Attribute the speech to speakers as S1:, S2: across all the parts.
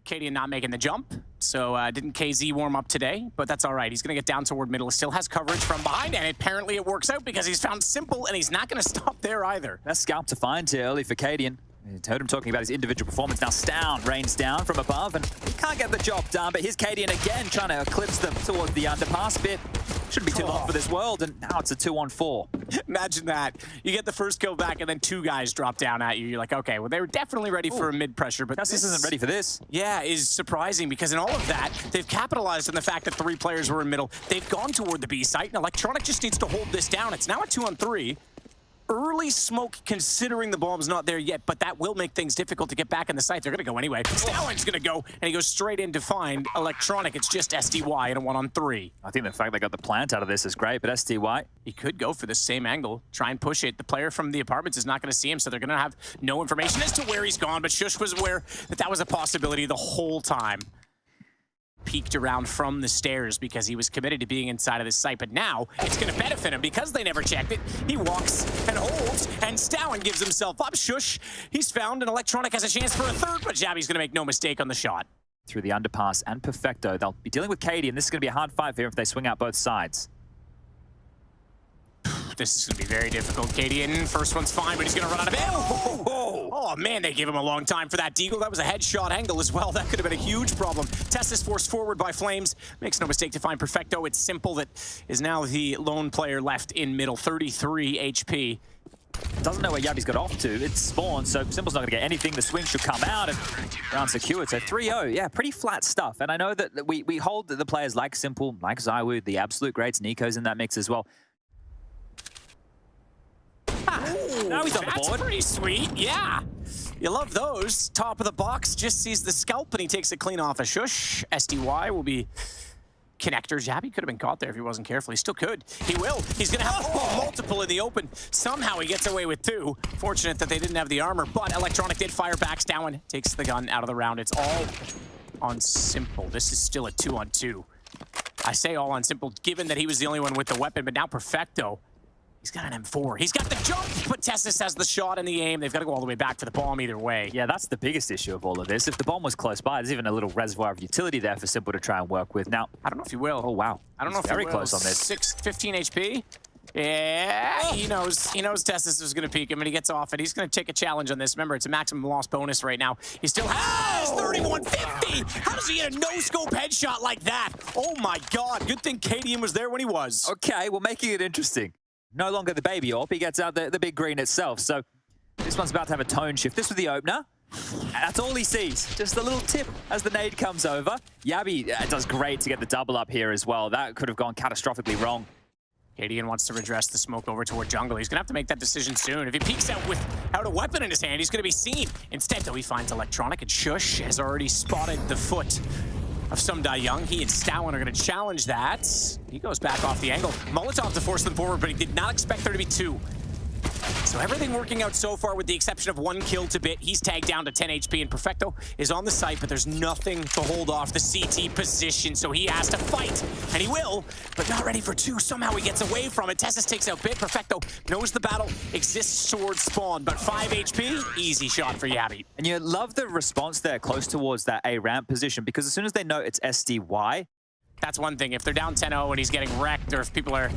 S1: Cadian not making the jump, so didn't KZ warm up today, but that's all right. He's going to get down toward middle. Still has coverage from behind, and apparently it works out because he's found Simple, and he's not going to stop there either.
S2: Best scalp to find here early for Cadian. You heard him talking about his individual performance. Now Stown rains down from above, and he can't get the job done, but here's Cadian again trying to eclipse them towards the underpass bit. Shouldn't be too long for this world, and now it's a 2-on-4.
S1: Imagine that. You get the first kill back, and then two guys drop down at you. You're like, okay, well, they were definitely ready for a mid-pressure, but
S2: this isn't ready for this.
S1: Yeah, is surprising, because in all of that, they've capitalized on the fact that 3 players were in middle. They've gone toward the B site, and Electronic just needs to hold this down. It's now a 2-on-3. Early smoke, considering the bomb's not there yet, but that will make things difficult to get back in the site. They're going to go anyway. Stowen's going to go, and he goes straight in to find Electronic. It's just SDY in a 1-on-3.
S2: I think the fact they got the plant out of this is great, but SDY...
S1: He could go for the same angle, try and push it. The player from the apartments is not going to see him, so they're going to have no information as to where he's gone, but Shush was aware that that was a possibility the whole time. Peeked around from the stairs because he was committed to being inside of this site, but now it's going to benefit him because they never checked it. He walks and holds, and Stowen gives himself up. Shush, he's found, and Electronic has a chance for a third, but Jabby's going to make no mistake on the shot.
S2: Through the underpass and Perfecto, they'll be dealing with Katie, and this is going to be a hard fight for him if they swing out both sides.
S1: This is going to be very difficult. Cadian, first one's fine, but he's going to run out of ammo. Oh, man, they gave him a long time for that deagle. That was a headshot angle as well. That could have been a huge problem. Tess is forced forward by Flames. Makes no mistake to find Perfecto. It's Simple that is now the lone player left in middle. 33 HP.
S2: Doesn't know where Yabby's got off to. It's spawned, so Simple's not going to get anything. The swing should come out, and they're unsecured. So 3-0, yeah, pretty flat stuff. And I know that we hold the players like Simple, like Zywoo, the absolute greats. Nico's in that mix as well. Now he's on the board.
S1: That's pretty sweet, yeah. You love those. Top of the box, just sees the scalp, and he takes it clean off a Shush. SDY will be connector. Jabby could have been caught there if he wasn't careful. He still could. He will. He's going to have multiple in the open. Somehow he gets away with 2. Fortunate that they didn't have the armor, but Electronic did fire back. Stowen takes the gun out of the round. It's all on Simple. This is still a 2-on-2. I say all on Simple, given that he was the only one with the weapon, but now Perfecto. He's got an M4. He's got the jump, but Tessus has the shot and the aim. They've got to go all the way back for the bomb either way.
S2: Yeah, that's the biggest issue of all of this. If the bomb was close by, there's even a little reservoir of utility there for Simple to try and work with. Now,
S1: I don't know if he will.
S2: Oh, wow.
S1: I don't know if he will.
S2: Very close on this.
S1: 15 HP. Yeah, he knows Tessus is going to peek him, and he gets off, and he's going to take a challenge on this. Remember, it's a maximum loss bonus right now. He still has 3150. How does he get a no-scope headshot like that? Oh, my God. Good thing Cadian was there when he was.
S2: Okay, well, making it interesting. No longer the baby AWP, he gets out the big green itself. So this one's about to have a tone shift. This was the opener. And that's all he sees. Just a little tip as the nade comes over. Yabby does great to get the double up here as well. That could have gone catastrophically wrong.
S1: Cadian wants to redress the smoke over toward jungle. He's going to have to make that decision soon. If he peeks out without a weapon in his hand, he's going to be seen. Instead, though, he finds Electronic, and Shush has already spotted the foot of Some Die Young. He and Stowen are going to challenge that. He goes back off the angle. Molotov to force them forward, but he did not expect there to be 2. So everything working out so far with the exception of 1 kill to Bit. He's tagged down to 10 HP, and Perfecto is on the site, but there's nothing to hold off the CT position, so he has to fight, and he will, but not ready for 2. Somehow he gets away from it. Tessus takes out Bit. Perfecto knows the battle exists towards spawn, but 5 HP, easy shot for Yabby.
S2: And you love the response there close towards that A ramp position, because as soon as they know it's SDY,
S1: that's one thing. If they're down 10-0 and he's getting wrecked, or if people are,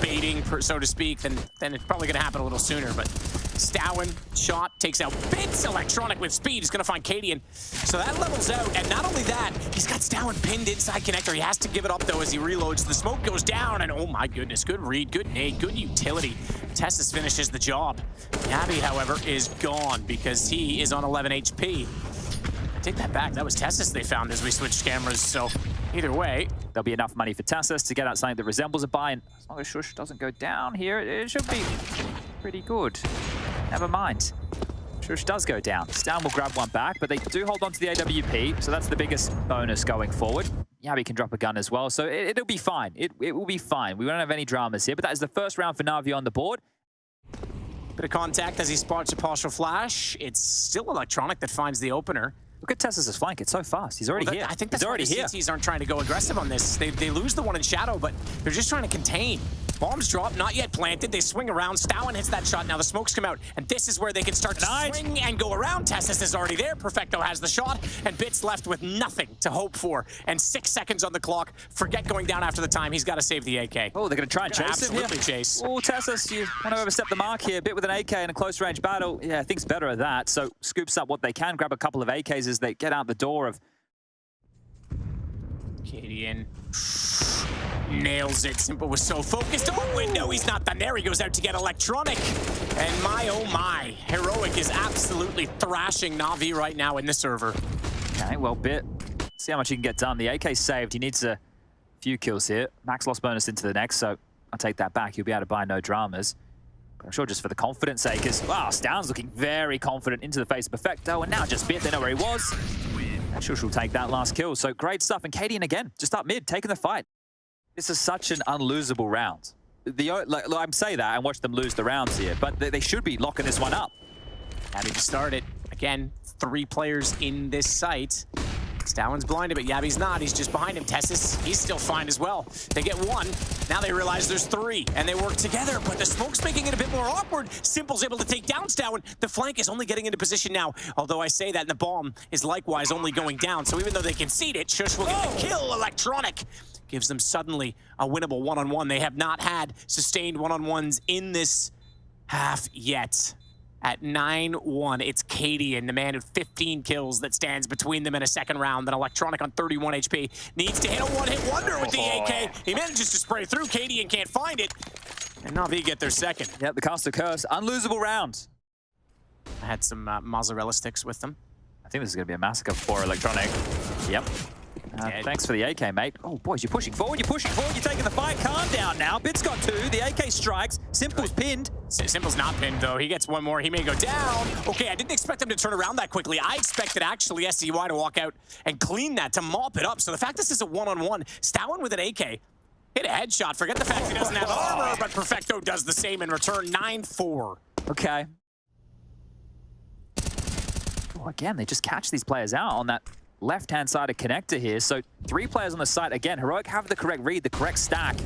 S1: baiting, so to speak, then it's probably going to happen a little sooner. But Stowen, shot, takes out Bits. Electronic with speed is going to find Cadian. So that levels out. And not only that, he's got Stowen pinned inside connector. He has to give it up, though, as he reloads. The smoke goes down, and oh my goodness, good read, good nade, good utility. Tessus finishes the job. Nabby, however, is gone because he is on 11 HP. Take that back. That was Tessus they found as we switched cameras, so either way,
S2: there'll be enough money for Tessus to get out something that resembles a buy, and as long as Shush doesn't go down here, it should be pretty good. Never mind. Shush does go down. Stown will grab one back, but they do hold on to the AWP, so that's the biggest bonus going forward. Yabby can drop a gun as well, so it'll be fine. It will be fine. We won't have any dramas here, but that is the first round for NaVi on the board.
S1: Bit of contact as he spots a partial flash. It's still Electronic that finds the opener.
S2: Look at Tessus' flank. It's so fast. He's already here.
S1: I think that's
S2: already
S1: why the
S2: here.
S1: CTs aren't trying to go aggressive on this. They lose the one in shadow, but they're just trying to contain. Bombs drop, not yet planted. They swing around. Stowen hits that shot. Now the smokes come out, and this is where they can start to swing and go around. Tessus is already there. Perfecto has the shot, and Bits left with nothing to hope for. And 6 seconds on the clock. Forget going down after the time. He's got to save the AK.
S2: Oh, they're going to try and chase him here.
S1: Absolutely chase.
S2: Oh, Tessus, you want to overstep the mark here. Bit with an AK in a close-range battle. Yeah, I think's better at that. So scoops up what they can. Grab a couple of AKs as they get out the door of...
S1: Cadian nails it. Simple was so focused. Oh, window. He's not done there. He goes out to get Electronic. And my, oh my. Heroic is absolutely thrashing NaVi right now in the server.
S2: Okay, well, Bit. See how much he can get done. The AK's saved. He needs a few kills here. Max loss bonus into the next, so I'll take that back. He'll be able to buy no dramas. But I'm sure just for the confidence sake, because, wow, Stown's looking very confident into the face of Perfecto, and now just Bit. They know where he was. And Shush will take that last kill. So great stuff. And Cadian again, just up mid, taking the fight. This is such an unlosable round. I'm saying that and watch them lose the rounds here, but they should be locking this one up.
S1: Yabby to start it. Again, 3 players in this site. Stowen's blinded, but Yabby's not. He's just behind him. Tessus, he's still fine as well. They get 1. Now they realize there's 3, and they work together, but the smoke's making it a bit more awkward. Simple's able to take down Stowen. The flank is only getting into position now, although I say that, and the bomb is likewise only going down. So even though they concede it, Shush will get the kill. Electronic gives them suddenly a winnable one-on-one. They have not had sustained one-on-ones in this half yet. At 9-1, it's Cadian, the man with 15 kills that stands between them in a second round. Then Electronic on 31 HP needs to hit a one-hit wonder with the AK. He manages to spray through. Cadian can't find it. And NaVi get their second.
S2: Yep, the Caster Curse. Unlosable round.
S1: I had some mozzarella sticks with them.
S2: I think this is going to be a massacre for Electronic. Yep. Thanks for the AK, mate. Oh, boys, you're pushing forward, you're taking the fight. Calm down now. Bit's got 2, the AK strikes. Simple's pinned.
S1: Simple's not pinned, though. He gets 1 more. He may go down. Okay, I didn't expect him to turn around that quickly. I expected, actually, SCY to walk out and clean that, to mop it up. So the fact this is a one-on-one, Stowen with an AK hit a headshot. Forget the fact he doesn't have armor, but Perfecto does the same in return. 9-4.
S2: Okay. Oh, again, they just catch these players out on that left-hand side of connector here. So 3 players on the site. Again, Heroic have the correct read, the correct stack.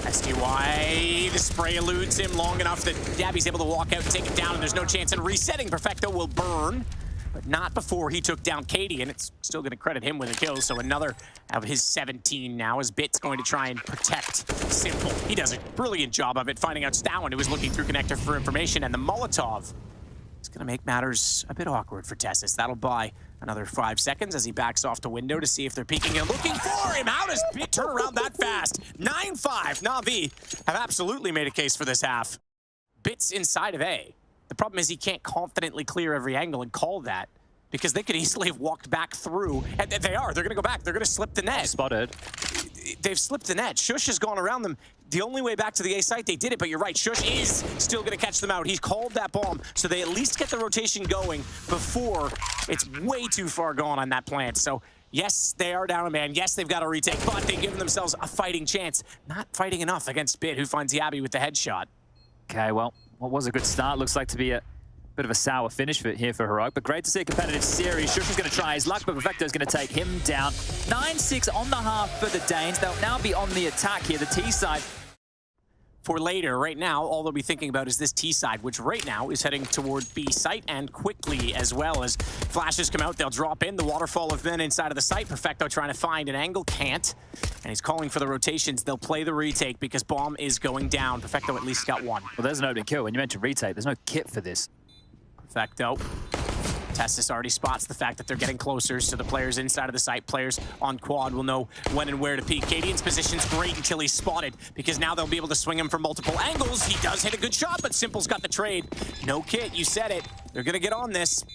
S1: SDY, the spray eludes him long enough that Dabby's able to walk out and take it down, and there's no chance in resetting. Perfecto will burn, but not before he took down Cadian. It's still going to credit him with a kill, so another of his 17 now as Bit's going to try and protect Simple. He does a brilliant job of it, finding out Stowen, who was looking through connector for information, and the Molotov. It's going to make matters a bit awkward for Tessus. That'll buy another 5 seconds as he backs off to window to see if they're peeking and looking for him. How does Bit turn around that fast? 9-5. NaVi have absolutely made a case for this half. Bit's inside of A. The problem is he can't confidently clear every angle and call that, because they could easily have walked back through. And they are. They're going to go back. They're going to slip the net.
S2: Spotted.
S1: They've slipped the net. Shush has gone around them. The only way back to the A site, they did it, but you're right. Shush is still going to catch them out. He's called that bomb, so they at least get the rotation going before it's way too far gone on that plant. So, yes, they are down a man. Yes, they've got a retake, but they've given themselves a fighting chance. Not fighting enough against Bit, who finds Yabby with the headshot.
S2: Okay, well, what was a good start looks like to be a bit of a sour finish here for Heroic, but great to see a competitive series. Shush is going to try his luck, but Perfecto's going to take him down. 9-6 on the half for the Danes. They'll now be on the attack here, the T side.
S1: For later, right now, all they'll be thinking about is this T side, which right now is heading toward B site, and quickly as well. As flashes come out, they'll drop in. The waterfall of men inside of the site. Perfecto trying to find an angle, can't. And he's calling for the rotations. They'll play the retake because bomb is going down. Perfecto at least got 1.
S2: Well, there's an opening kill. When you mentioned retake, there's no kit for this.
S1: Perfecto. Tessus already spots the fact that they're getting closer, so the players inside of the site, players on quad, will know when and where to peek. Cadian's position's great until he's spotted, because now they'll be able to swing him from multiple angles. He does hit a good shot, but Simple's got the trade. No kit, you said it. They're going to get on this.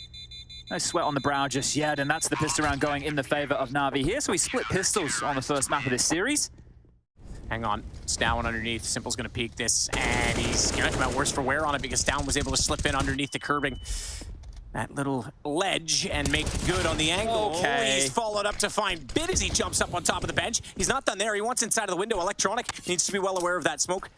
S2: No sweat on the brow just yet, and that's the pistol round going in the favor of NaVi here. So we split pistols on the first map of this series.
S1: Hang on, Stowen underneath. Simple's going to peek this, and he's going to come out worse for wear on it because Stowen was able to slip in underneath the curbing. That little ledge and make good on the angle.
S2: Okay.
S1: He's followed up to find Bit as he jumps up on top of the bench. He's not done there. He wants inside of the window. Electronic needs to be well aware of that smoke.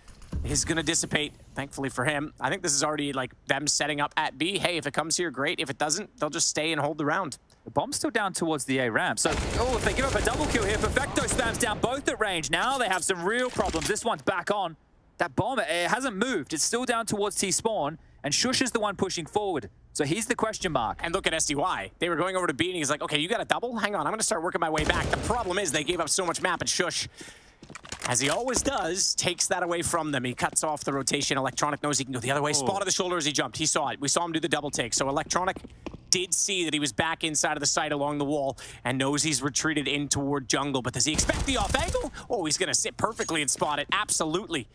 S1: Is going to dissipate, thankfully for him. I think this is already like them setting up at B. Hey, if it comes here, great. If it doesn't, they'll just stay and hold the round.
S2: The bomb's still down towards the A ramp. So, if they give up a double kill here, Perfecto spams down both at range. Now they have some real problems. This one's back on. That bomb, it hasn't moved. It's still down towards T-spawn, and Shush is the one pushing forward. So he's the question mark.
S1: And look at SDY. They were going over to B, and he's like, okay, you got a double? Hang on, I'm going to start working my way back. The problem is they gave up so much map, and Shush, as he always does, takes that away from them. He cuts off the rotation. Electronic knows he can go the other way. Spotted the shoulder as he jumped. He saw it. We saw him do the double take. So Electronic did see that he was back inside of the site along the wall and knows he's retreated in toward jungle. But does he expect the off angle? Oh, he's going to sit perfectly and spot it. Absolutely.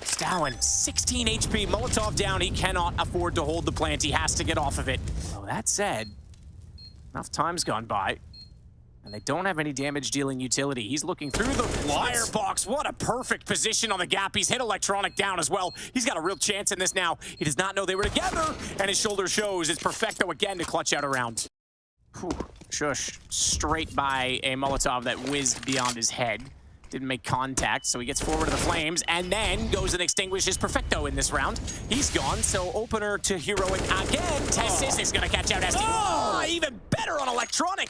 S1: Stowen, 16 HP, Molotov down. He cannot afford to hold the plant. He has to get off of it. Well, that said, enough time's gone by. And they don't have any damage-dealing utility. He's looking through the firebox. What a perfect position on the gap. He's hit Electronic down as well. He's got a real chance in this now. He does not know they were together, and his shoulder shows. It's Perfecto again to clutch out a round. Whew. Shush straight by a Molotov that whizzed beyond his head. Didn't make contact, so he gets forward to the flames, and then goes and extinguishes Perfecto in this round. He's gone, so opener to heroic again. Tessis is going to catch out SD. Even better on Electronic,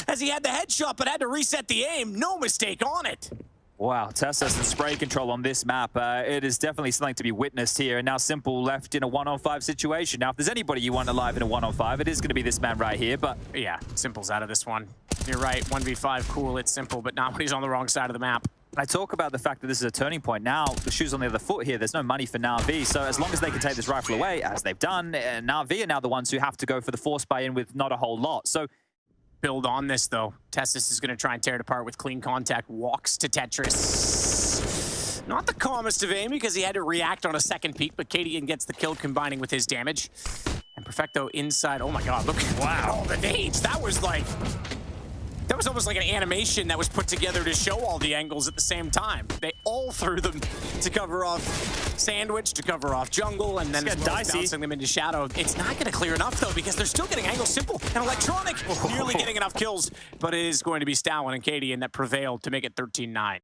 S1: as he had the headshot, but had to reset the aim. No mistake on it.
S2: Wow, Tessis and spray control on this map. It is definitely something to be witnessed here. And now Simple left in a 1-on-5 situation. Now, if there's anybody you want alive in a 1-on-5, it is going to be this man right here, but...
S1: Yeah, Simple's out of this one. You're right, 1v5, cool, it's Simple, but not when he's on the wrong side of the map.
S2: I talk about the fact that this is a turning point. Now, the shoe's on the other foot here. There's no money for NaVi, so as long as they can take this rifle away, as they've done, NaVi are now the ones who have to go for the force buy-in with not a whole lot. So,
S1: build on this, though. Tessis is going to try and tear it apart with clean contact. Walks to Tetris. Not the calmest of aim because he had to react on a second peek, but Cadian gets the kill combining with his damage. And Perfecto inside. Oh my god, look at all the nades. That was almost like an animation that was put together to show all the angles at the same time. They all threw them to cover off Sandwich, to cover off Jungle, and then as well as bouncing them into Shadow. It's not going to clear enough, though, because they're still getting angle Simple and Electronic. Nearly getting enough kills, but it is going to be Stowen and Cadian that prevailed to make it 13-9.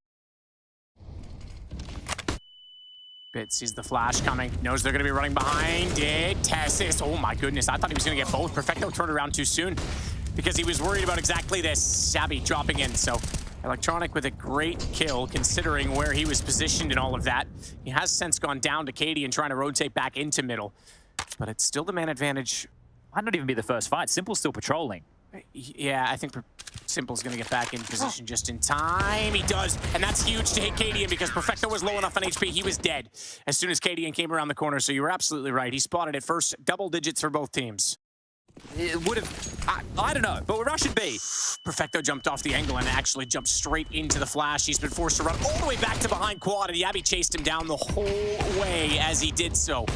S1: Bit sees the flash coming, knows they're going to be running behind it. Tessis, oh my goodness, I thought he was going to get both. Perfecto turned around too soon because he was worried about exactly this. Sabby dropping in, so Electronic with a great kill considering where he was positioned and all of that. He has since gone down to Katie and trying to rotate back into middle, but it's still the man advantage.
S2: Might not even be the first fight. Simple's still patrolling.
S1: Yeah, I think Simple's going to get back in position just in time. He does, and that's huge to hit Cadian because Perfecto was low enough on HP. He was dead as soon as Cadian came around the corner, so you were absolutely right. He spotted it first, double digits for both teams.
S2: It would have, I don't know, but we're rushing B.
S1: Perfecto jumped off the angle and actually jumped straight into the flash. He's been forced to run all the way back to behind quad, and Yabby chased him down the whole way as he did so.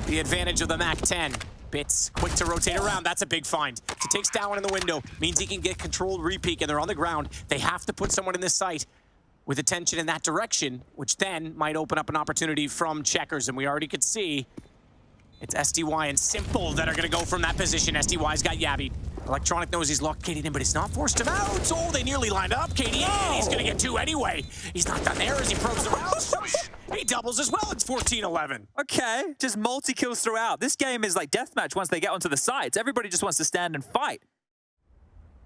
S1: The advantage of the MAC-10. Bits quick to rotate around. That's a big find. To take Stowen in the window means he can get controlled repeak, and they're on the ground. They have to put someone in this site with attention in that direction, which then might open up an opportunity from Checkers, and we already could see it's SDY and Simple that are going to go from that position. SDY's got Yabby. Electronic knows he's locked Cadian in, but he's not forced him out. Oh, they nearly lined up. Cadian, he's going to get two anyway. He's not done there as he probes around. He doubles as well. It's 14-11.
S2: Okay, just multi-kills throughout. This game is like deathmatch once they get onto the sides. Everybody just wants to stand and fight.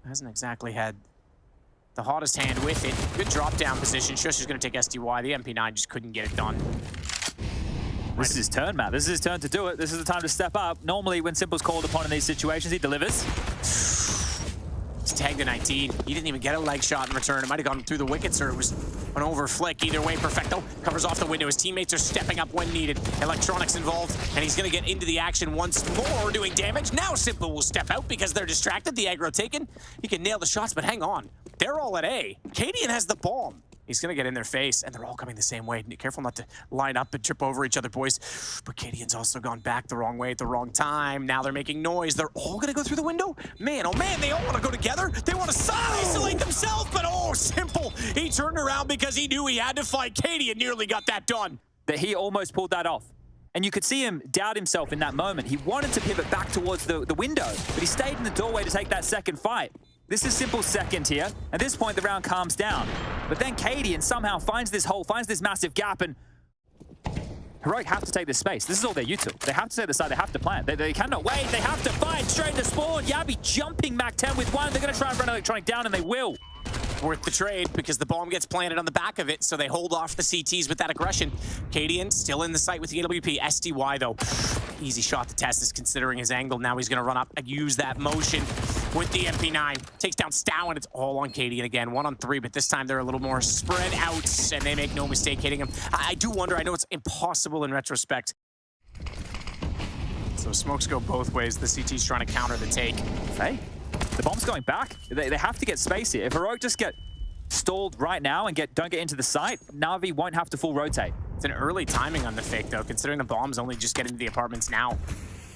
S1: Hasn't exactly had the hottest hand with it. Good drop-down position. Shush is going to take SDY. The MP9 just couldn't get it done.
S2: This is his turn, Matt. This is his turn to do it. This is the time to step up. Normally, when Simple's called upon in these situations, he delivers.
S1: It's tagged to 19. He didn't even get a leg shot in return. It might have gone through the wickets, or it was an over flick. Either way, Perfecto covers off the window. His teammates are stepping up when needed. Electronic's involved, and he's going to get into the action once more, doing damage. Now Simple will step out because they're distracted. The aggro taken. He can nail the shots, but hang on. They're all at A. Cadian has the bomb. He's going to get in their face, and they're all coming the same way. Careful not to line up and trip over each other, boys. But Cadian's also gone back the wrong way at the wrong time. Now they're making noise. They're all going to go through the window? Man, oh man, they all want to go together. They want to isolate themselves, but oh, Simple. He turned around because he knew he had to fight. Cadian nearly got that done.
S2: That he almost pulled that off. And you could see him doubt himself in that moment. He wanted to pivot back towards the window, but he stayed in the doorway to take that second fight. This is Simple's second here. At this point, the round calms down. But then Cadian somehow finds this hole, finds this massive gap, and Heroic have to take this space. This is all their util. They have to take the side. They have to plant. They cannot wait. They have to fight straight to spawn. Yabi jumping Mac 10 with one. They're going to try and run Electronic down, and they will.
S1: Worth the trade because the bomb gets planted on the back of it, so they hold off the CTs with that aggression. Cadian still in the site with the AWP. SDY, though, easy shot to test is considering his angle. Now he's going to run up and use that motion with the MP9. Takes down Stow, and it's all on Cadian again. 1-on-3, but this time they're a little more spread out, and they make no mistake hitting him. I do wonder, I know it's impossible in retrospect. So smokes go both ways. The CT's trying to counter the take.
S2: Hey. The bomb's going back. They have to get space here. If Heroic just get stalled right now and don't get into the site, Na'Vi won't have to full rotate.
S1: It's an early timing on the fake, though, considering the bomb's only just getting to the apartments now.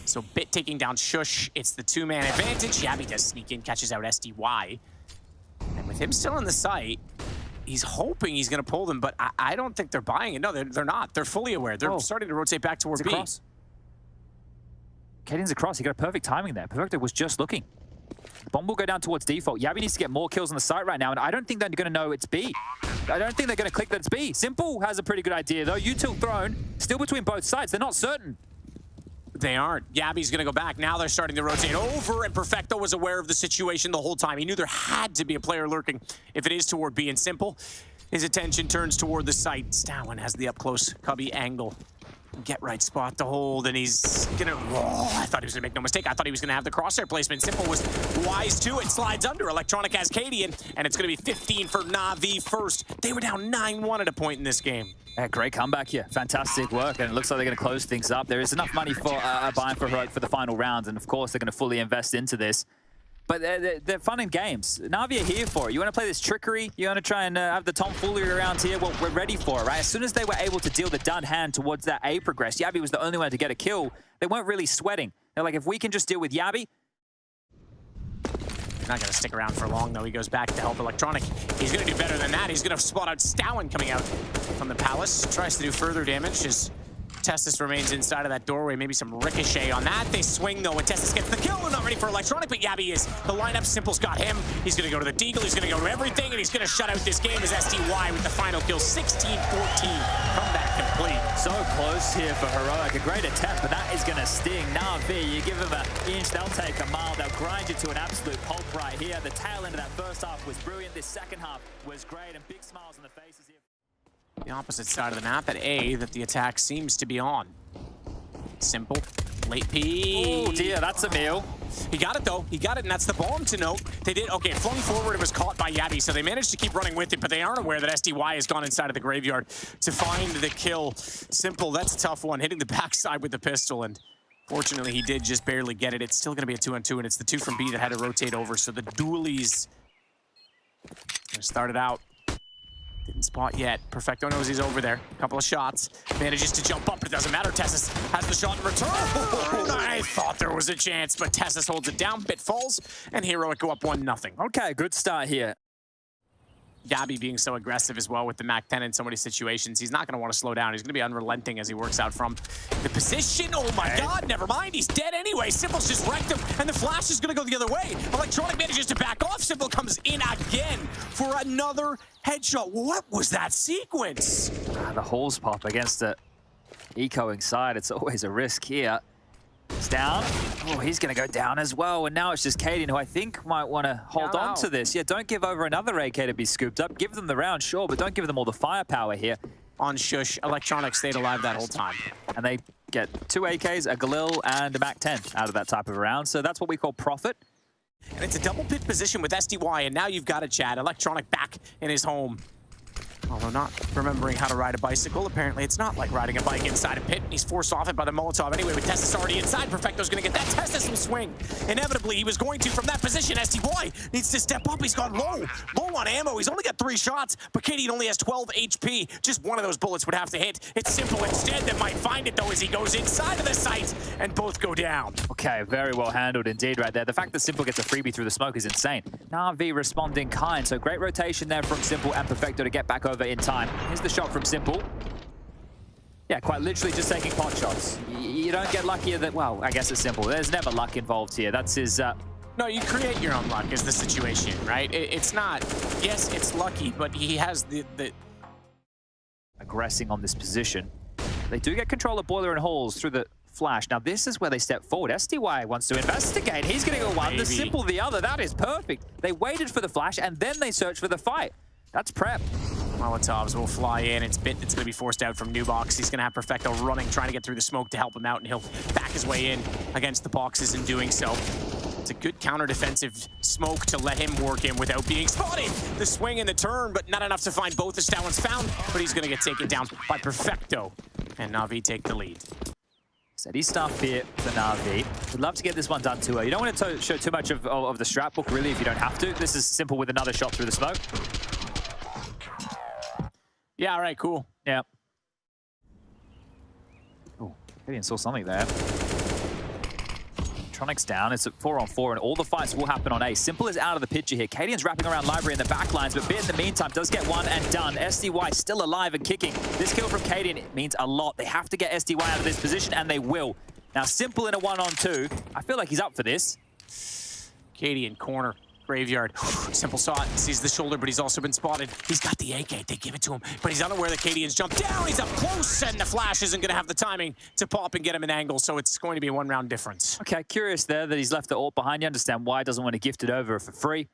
S1: So Bit taking down Shush. It's the two-man advantage. Yabi does sneak in, catches out SDY. And with him still in the site, he's hoping he's going to pull them, but I don't think they're buying it. No, they're not. They're fully aware. They're starting to rotate back toward B.
S2: Cadian's across. He got a perfect timing there. Perfecto was just looking. Bomb will go down towards default. Yabi needs to get more kills on the site right now, and I don't think they're going to know it's B. I don't think they're going to click that it's B. Simple has a pretty good idea, though. Util thrown, still between both sides. They're not certain.
S1: They aren't. Yabi's going to go back. Now they're starting to rotate over, and Perfecto was aware of the situation the whole time. He knew there had to be a player lurking if it is toward B. And Simple, his attention turns toward the site. Stowen has the up-close cubby angle. Get right spot to hold, and he's gonna. Oh, I thought he was gonna make no mistake. I thought he was gonna have the crosshair placement. Simple was wise to it. Slides under. Electronic has Cadian, and it's gonna be 15 for NaVi first. They were down 9-1 at a point in this game.
S2: Yeah, great comeback here. Fantastic work, and it looks like they're gonna close things up. There is enough money for buying for Heroic for the final round, and of course they're gonna fully invest into this. But they're fun in games. Na'Vi are here for it. You want to play this trickery? You want to try and have the tomfoolery around here? Well, we're ready for it, right? As soon as they were able to deal the done hand towards that A progress, Yabi was the only one to get a kill. They weren't really sweating. They're like, if we can just deal with Yabi.
S1: Not going to stick around for long, though. He goes back to help Electronic. He's going to do better than that. He's going to spot out Stowen coming out from the Palace. Tries to do further damage as Testis remains inside of that doorway. Maybe some ricochet on that. They swing, though, and Testis gets the kill. They're not ready for Electronic, but Yabi is. The lineup, Simple's got him. He's going to go to the Deagle. He's going to go to everything, and he's going to shut out this game as SDY with the final kill. 16-14. Comeback complete.
S2: So close here for Heroic. A great attempt, but that is going to sting. NaVi, you give them an inch, they'll take a mile. They'll grind you to an absolute pulp right here. The tail end of that first half was brilliant. This second half was great, and big smiles on the faces here.
S1: The opposite side of the map at A that the attack seems to be on. Simple. Late P.
S2: Oh dear, that's a meal.
S1: He got it though. He got it, and that's the bomb to note. They did, okay, flung forward, it was caught by Yabi, so they managed to keep running with it, but they aren't aware that SDY has gone inside of the graveyard to find the kill. Simple, that's a tough one, hitting the backside with the pistol, and fortunately he did just barely get it. It's still gonna be a 2-on-2, and it's the two from B that had to rotate over, so the dualies started out. Didn't spot yet. Perfecto knows he's over there. Couple of shots. Manages to jump up, but it doesn't matter. Tessis has the shot in return. I thought there was a chance, but Tessis holds it down. Bit falls, and Heroic go up 1-0.
S2: Okay, good start here.
S1: Yabi being so aggressive as well with the MAC-10 in so many situations. He's not going to want to slow down. He's going to be unrelenting as he works out from the position. Oh my God, never mind. He's dead anyway. Simple's just wrecked him, and the flash is going to go the other way. Electronic manages to back off. Simple comes in again for another headshot. What was that sequence?
S2: The holes pop against the ecoing side. It's always a risk here. It's down. Oh, he's going to go down as well. And now it's just Cadian, who I think might want to hold on to this. Yeah, don't give over another AK to be scooped up. Give them the round, sure, but don't give them all the firepower here.
S1: On Shush, Electronic stayed alive that whole time.
S2: And they get 2 AKs, a Galil, and a MAC-10 out of that type of a round. So that's what we call profit.
S1: And it's a double pit position with SDY, and now you've got a Chad. Electronic back in his home. Although not remembering how to ride a bicycle, apparently it's not like riding a bike inside a pit. He's forced off it by the Molotov anyway, with Testis already inside. Perfecto's going to get that. Testis will swing. Inevitably, he was going to from that position. SDY needs to step up. He's gone low on ammo. He's only got 3 shots, but Cadian only has 12 HP. Just one of those bullets would have to hit. It's Simple instead that might find it, though, as he goes inside of the site, and both go down.
S2: Okay, very well handled indeed right there. The fact that Simple gets a freebie through the smoke is insane. NaVi responding kind, so great rotation there from Simple and Perfecto to get back over in time. Here's the shot from Simple. Yeah, quite literally just taking pot shots. You don't get luckier than, well, I guess it's Simple. There's never luck involved here. That's his...
S1: No, you create your own luck is the situation, right? It's not, yes, it's lucky, but he has the...
S2: Aggressing on this position. They do get control of Boiler and Halls through the flash. Now, this is where they step forward. SDY wants to investigate. He's going to go one, the Simple the other. That is perfect. They waited for the flash, and then they searched for the fight. That's prep.
S1: Molotovs will fly in. It's Bit that's going to be forced out from New Box. He's going to have Perfecto running, trying to get through the smoke to help him out, and he'll back his way in against the boxes in doing so. It's a good counter-defensive smoke to let him work in without being spotted. The swing and the turn, but not enough to find both. The Stoutland's found, but he's going to get taken down by Perfecto. And NaVi take the lead.
S2: Steady stuff here for NaVi. Would love to get this one done too early. You don't want to show too much of the strat book, really, if you don't have to. This is Simple with another shot through the smoke.
S1: Yeah, all right, cool.
S2: Yeah. Oh, Gideon saw something there. Electronic's down. It's at 4-on-4, and all the fights will happen on A. Simple is out of the picture here. Cadian's wrapping around Library in the back lines, but Bit in the meantime does get one and done. SDY still alive and kicking. This kill from Cadian means a lot. They have to get SDY out of this position, and they will. Now, Simple in a 1-on-2. I feel like he's up for this.
S1: Cadian corner. Graveyard. Simple saw it, sees the shoulder, but he's also been spotted. He's got the AK, they give it to him, but he's unaware that Cadian's jumped down. He's up close, and the flash isn't going to have the timing to pop and get him an angle, so it's going to be a one-round difference.
S2: Okay, curious there that he's left the ult behind. You understand why he doesn't want to gift it over for free.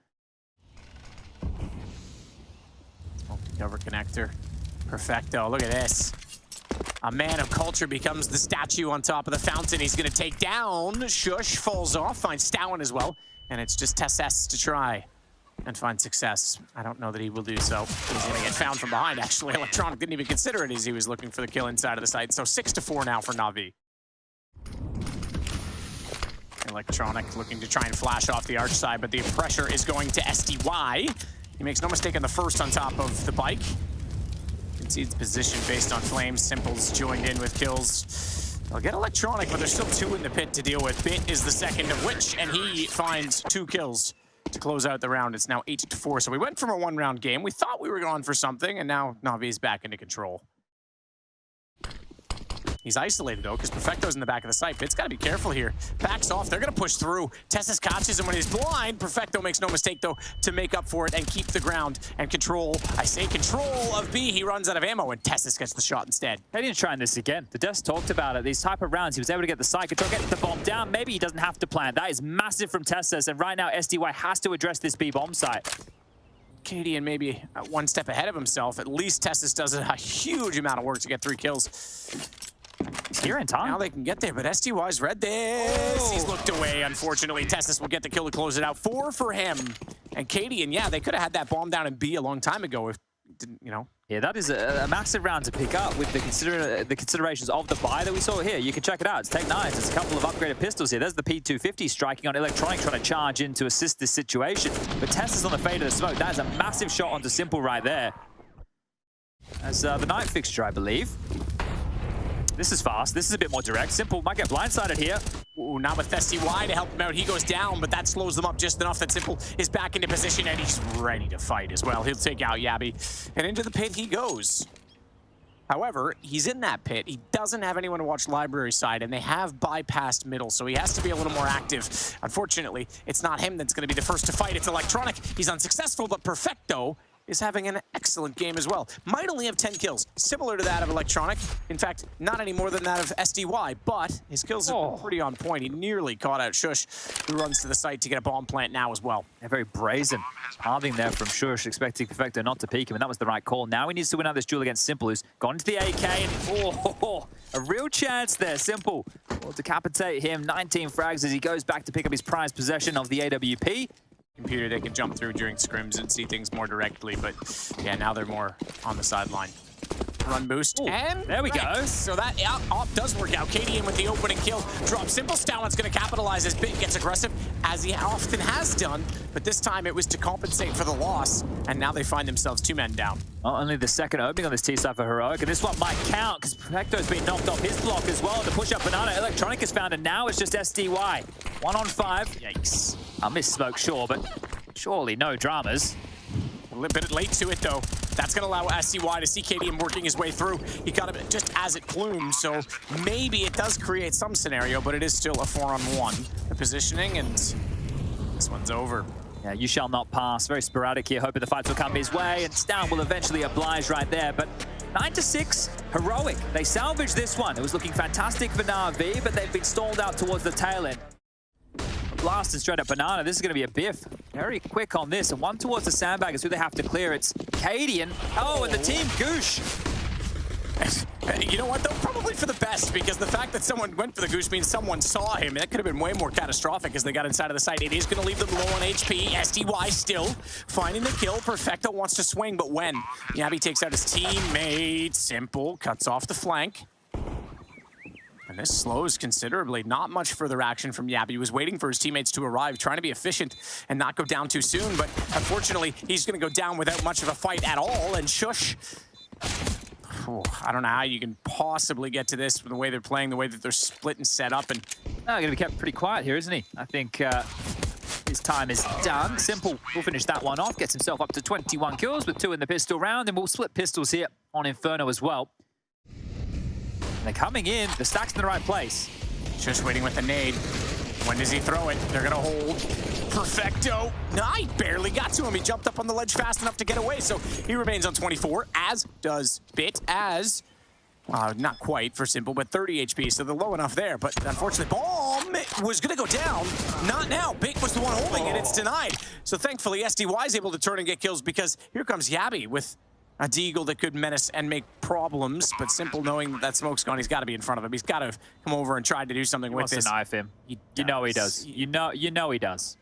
S1: Cover connector. Perfecto, look at this. A man of culture becomes the statue on top of the fountain. He's going to take down. Shush falls off, finds Stowen as well. And it's just Tess to try and find success. I don't know that he will do so. He's going to get found from behind, actually. Electronic didn't even consider it as he was looking for the kill inside of the site. So 6-4 now for NaVi. Electronic looking to try and flash off the arch side, but the pressure is going to SDY. He makes no mistake on the first on top of the bike. Concedes position based on flames. Simple's joined in with kills. They'll get Electronic, but there's still two in the pit to deal with. Bit is the second of which, and he finds 2 kills to close out the round. It's now 8-4. So we went from a one-round game. We thought we were going for something, and now NaVi is back into control. He's isolated, though, because Perfecto's in the back of the site. Bit's got to be careful here. Backs off. They're going to push through. Tessus catches him when he's blind. Perfecto makes no mistake, though, to make up for it and keep the ground and control. I say control of B. He runs out of ammo, and Tessus gets the shot instead.
S2: Cadian's trying this again. The Desk talked about it. These type of rounds, he was able to get the side control, get the bomb down. Maybe he doesn't have to plan. That is massive from Tessus, and right now, SDY has to address this B bomb site.
S1: Cadian maybe one step ahead of himself. At least Tessus does a huge amount of work to get 3 kills.
S2: He's here in time.
S1: Now they can get there, but SDY's read this. Oh. He's looked away, unfortunately. Tessus will get the kill to close it out. 4 for him. And Cadian, yeah, they could have had that bomb down in B a long time ago if, didn't, you know.
S2: Yeah, that is a massive round to pick up with the considerations of the buy that we saw here. You can check it out. It's Take 9s. There's a couple of upgraded pistols here. There's the P250 striking on Electronic, trying to charge in to assist this situation. But Tessus on the fade of the smoke. That is a massive shot onto Simple right there. As the night fixture, I believe. This is fast. This is a bit more direct. Simple might get blindsided here.
S1: Ooh, now with SDY to help him out. He goes down, but that slows them up just enough that Simple is back into position, and he's ready to fight as well. He'll take out Yabby, and into the pit he goes. However, he's in that pit. He doesn't have anyone to watch Library side, and they have bypassed middle, so he has to be a little more active. Unfortunately, it's not him that's going to be the first to fight. It's Electronic. He's unsuccessful, but Perfecto is having an excellent game as well. Might only have 10 kills, similar to that of Electronic. In fact, not any more than that of SDY, but his kills are pretty on point. He nearly caught out Shush, who runs to the site to get a bomb plant now as well.
S2: They're very brazen. Halving there from Shush, expecting Perfecto not to peek him, and that was the right call. Now he needs to win out this duel against Simple, who's gone to the AK, and a real chance there. Simple will decapitate him. 19 frags as he goes back to pick up his prized possession of the AWP.
S1: Computer, they can jump through during scrims and see things more directly, but yeah, now they're more on the sideline. Run boost, and
S2: there we go.
S1: So that op does work out. Cadian with the opening kill. Drop Simple. Stoutland's going to capitalize as Bit gets aggressive, as he often has done, but this time it was to compensate for the loss, and now they find themselves 2 men down.
S2: Not only the second opening on this T-side for Heroic, and this one might count, because Perfecto's been knocked off his block as well. The push-up banana, Electronic is found, and now it's just SDY. 1 on 5.
S1: Yikes.
S2: I miss smoke, sure, but surely no dramas.
S1: A little bit late to it, though. That's going to allow SDY to see Cadian working his way through. He got it just as it plumed, so maybe it does create some scenario, but it is still a 4-on-1. The positioning, and this one's over.
S2: Yeah, you shall not pass. Very sporadic here, hoping the fights will come his way, and Stan will eventually oblige right there, but 9-6, heroic. They salvaged this one. It was looking fantastic for NaVi, but they've been stalled out towards the tail end. Blast and straight up banana. This is going to be a biff. Very quick on this. And one towards the sandbag is who they have to clear. It's Cadian. Oh, and the team Goosh.
S1: You know what, though? Probably for the best, because the fact that someone went for the goose means someone saw him. That could have been way more catastrophic as they got inside of the site. It is going to leave them low on HP. SDY still finding the kill. Perfecto wants to swing, but when? NaVi takes out his teammate. Simple cuts off the flank. And this slows considerably. Not much further action from NaVi. He was waiting for his teammates to arrive, trying to be efficient and not go down too soon. But unfortunately, he's going to go down without much of a fight at all. And Shush... I don't know how you can possibly get to this with the way they're playing, the way that they're split and set up. And
S2: going to be kept pretty quiet here, isn't he? I think his time is done. Simple will finish that one off, gets himself up to 21 kills with 2 in the pistol round, and we'll split pistols here on Inferno as well. And they're coming in. The stack's in the right place.
S1: Just waiting with the nade. When does he throw it? They're going to hold. Perfecto. No, he barely got to him. He jumped up on the ledge fast enough to get away, so he remains on 24, as does Bit, as... not quite for Simple, but 30 HP, so they're low enough there. But unfortunately, bomb was going to go down. Not now. Bit was the one holding it. It's denied. So thankfully, SDY is able to turn and get kills, because here comes Yabi with a deagle that could menace and make problems. But Simple, knowing that that smoke's gone, he's got to be in front of him. He's got to come over and try to do something with this.
S2: He wants to knife him. You know he does. You know he does.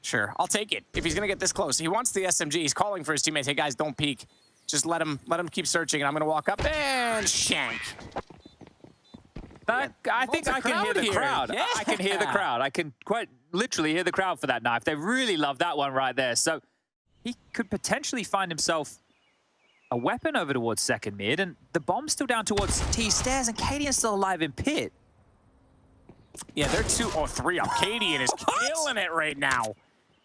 S1: Sure, I'll take it. If he's going to get this close. He wants the SMG. He's calling for his teammates. Hey, guys, don't peek. Just let him keep searching, and I'm going to walk up and shank.
S2: I think I can hear the crowd.
S1: Yeah.
S2: I can hear the crowd. I can quite literally hear the crowd for that knife. They really love that one right there. So he could potentially find himself a weapon over towards second mid, and the bomb's still down towards T stairs, and Cadian's still alive in pit.
S1: Yeah, they're 3 up. Cadian is killing it right now.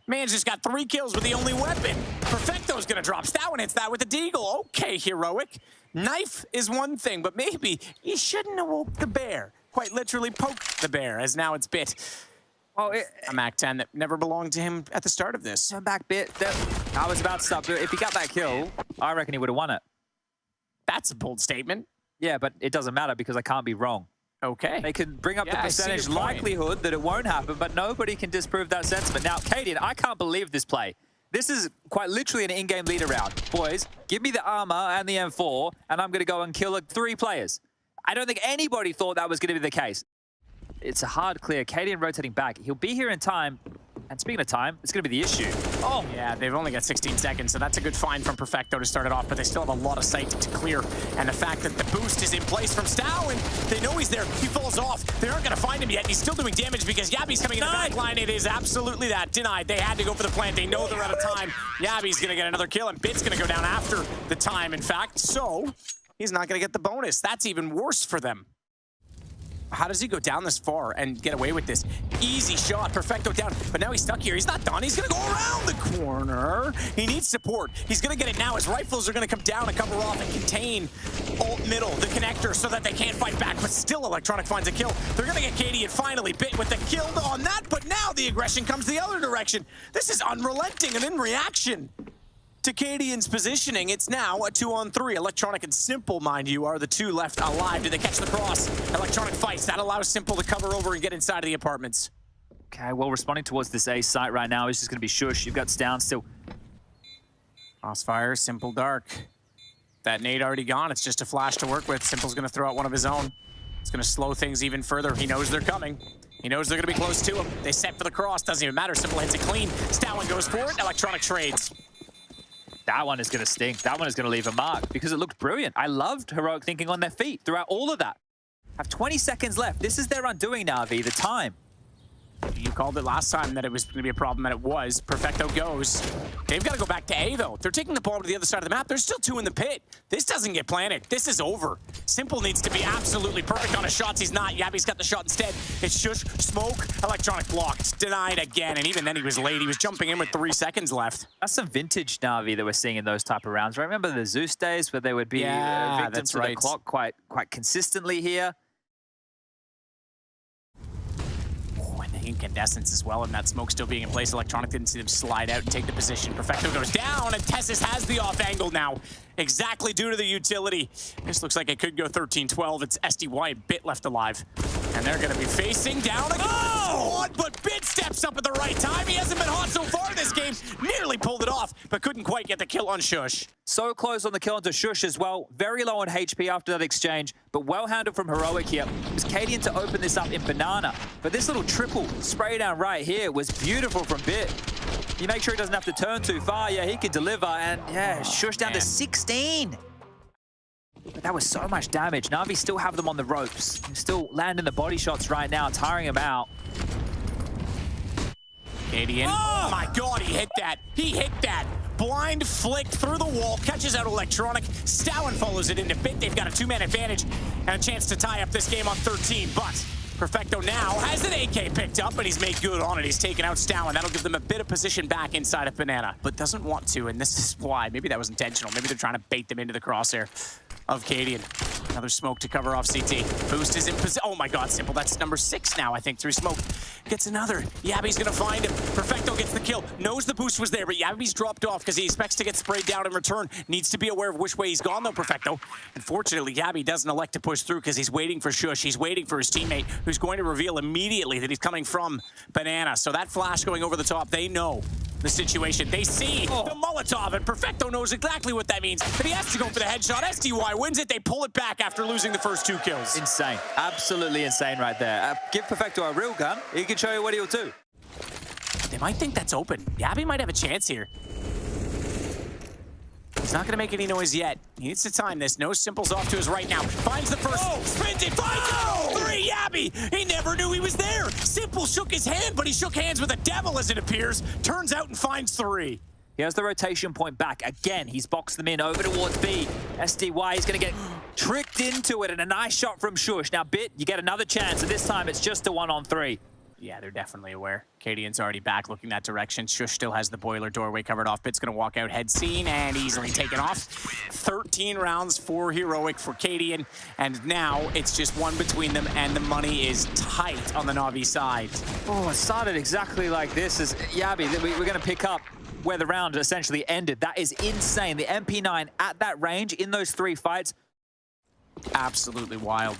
S1: Man's just got 3 kills with the only weapon. Perfecto's gonna drop. That one hits that with the deagle. Okay, heroic. Knife is one thing, but maybe you shouldn't have woke the bear. Quite literally poked the bear, as now it's Bit.
S2: Well,
S1: a MAC-10 that never belonged to him at the start of this.
S2: Back Bit. I was about to stop. If he got that kill, I reckon he would have won it.
S1: That's a bold statement.
S2: Yeah, but it doesn't matter because I can't be wrong.
S1: Okay.
S2: They can bring up the percentage likelihood that it won't happen, but nobody can disprove that sentiment. Now, Cadian, I can't believe this play. This is quite literally an in-game leader round. Boys, give me the armor and the M4, and I'm going to go and kill 3 players. I don't think anybody thought that was going to be the case. It's a hard clear. Cadian rotating back. He'll be here in time. And speaking of time, it's going to be the issue.
S1: Oh, yeah, they've only got 16 seconds, so that's a good find from Perfecto to start it off, but they still have a lot of sight to clear. And the fact that the boost is in place from Stow, and they know he's there. He falls off. They aren't going to find him yet, and he's still doing damage because Yabi's coming in the back line. It is absolutely that. Denied. They had to go for the plant. They know they're out of time. Yabi's going to get another kill, and Bit's going to go down after the time, in fact. So he's not going to get the bonus. That's even worse for them. How does he go down this far and get away with this? Easy shot, Perfecto down, but now he's stuck here. He's not done. He's gonna go around the corner. He needs support. He's gonna get it now. His rifles are gonna come down and cover off and contain ult middle, the connector, so that they can't fight back, but still Electronic finds a kill. They're gonna get Katie and finally Bit with the kill on that, but now the aggression comes the other direction. This is unrelenting, and in reaction to Cadian's positioning, it's now a 2-on-3. Electronic and Simple, mind you, are the 2 left alive. Do they catch the cross? Electronic fights. That allows Simple to cover over and get inside of the apartments.
S2: Okay, well, responding towards this A site right now is just going to be Shush. You've got Stown still.
S1: Crossfire, Simple dark. That nade already gone. It's just a flash to work with. Simple's going to throw out one of his own. It's going to slow things even further. He knows they're coming. He knows they're going to be close to him. They set for the cross. Doesn't even matter. Simple hits it clean. Stown goes for it. Electronic trades.
S2: That one is going to stink. That one is going to leave a mark because it looked brilliant. I loved heroic thinking on their feet throughout all of that. Have 20 seconds left. This is their undoing, NaVi, the time.
S1: You called it last time that it was going to be a problem, and it was. Perfecto goes. They've got to go back to A, though. They're taking the ball to the other side of the map. There's still 2 in the pit. This doesn't get planted. This is over. Simple needs to be absolutely perfect on his shots. He's not. Yabi's got the shot instead. It's Shush, smoke, Electronic blocked. Denied again, and even then he was late. He was jumping in with 3 seconds left.
S2: That's some vintage NaVi that we're seeing in those type of rounds. Right? Remember the Zeus days where they would be victims of the clock quite consistently here?
S1: When they can incandescence as well, and that smoke still being in place. Electronic didn't see them slide out and take the position. Perfecto goes down, and Tessis has the off angle now, exactly due to the utility. This looks like it could go 13-12. It's SDY and Bit left alive, and they're going to be facing down again. Oh! But Bit steps up at the right time. He hasn't been hot so far this game. Nearly pulled it off, but couldn't quite get the kill on Shush.
S2: So close on the kill onto Shush as well. Very low on HP after that exchange, but well handled from Heroic here. It was Cadian to open this up in Banana, but this little triple spray down right here was beautiful from Bit. You make sure he doesn't have to turn too far. Yeah, he could deliver, and yeah, Shush down to 16. But that was so much damage. NaVi still have them on the ropes. They're still landing the body shots right now, tiring him out.
S1: Cadian. Oh my god, he hit that. He hit that. Blind flick through the wall, catches out Electronic. Stowen follows it into Bit. They've got a 2-man advantage and a chance to tie up this game on 13, but Perfecto now has an AK picked up, and he's made good on it. He's taken out Stowen. That'll give them a bit of position back inside of Banana, but doesn't want to, and this is why. Maybe that was intentional. Maybe they're trying to bait them into the crosshair of Cadian. Another smoke to cover off CT. Boost is in position. Oh my god, Simple. That's number 6 now, I think, through smoke. Gets another. Yabby's gonna find him. Perfecto gets the kill. Knows the boost was there, but Yabby's dropped off because he expects to get sprayed down in return. Needs to be aware of which way he's gone, though, Perfecto. Unfortunately, Yabby doesn't elect to push through because he's waiting for Shush. He's waiting for his teammate, who's going to reveal immediately that he's coming from Banana. So that flash going over the top, they know the situation. They see the Molotov, and Perfecto knows exactly what that means. But he has to go for the headshot. SDY wins it. They pull it back after losing the first 2 kills.
S2: Insane. Absolutely insane right there. Give Perfecto a real gun. He can show you what he'll do.
S1: They might think that's open. Yabby might have a chance here. He's not going to make any noise yet. He needs to time this. No Simple's off to his right now. Finds the first. Spins it. Finds it. 3 Yabby. He never knew he was there. Simple shook his hand, but he shook hands with a devil as it appears. Turns out and finds 3.
S2: He has the rotation point back. Again, he's boxed them in over towards B. SDY is going to get tricked into it, and a nice shot from Shush. Now, Bit, you get another chance, and this time it's just a 1-on-3.
S1: Yeah, they're definitely aware. Cadian's already back looking that direction. Shush still has the boiler doorway covered off. Bit's going to walk out head scene and easily taken off. 13 rounds for Heroic for Cadian, and now it's just one between them, and the money is tight on the NaVi side.
S2: Oh, it started exactly like this as Yabby. We're going to pick up where the round essentially ended. That is insane. The MP9 at that range in those 3 fights.
S1: Absolutely wild.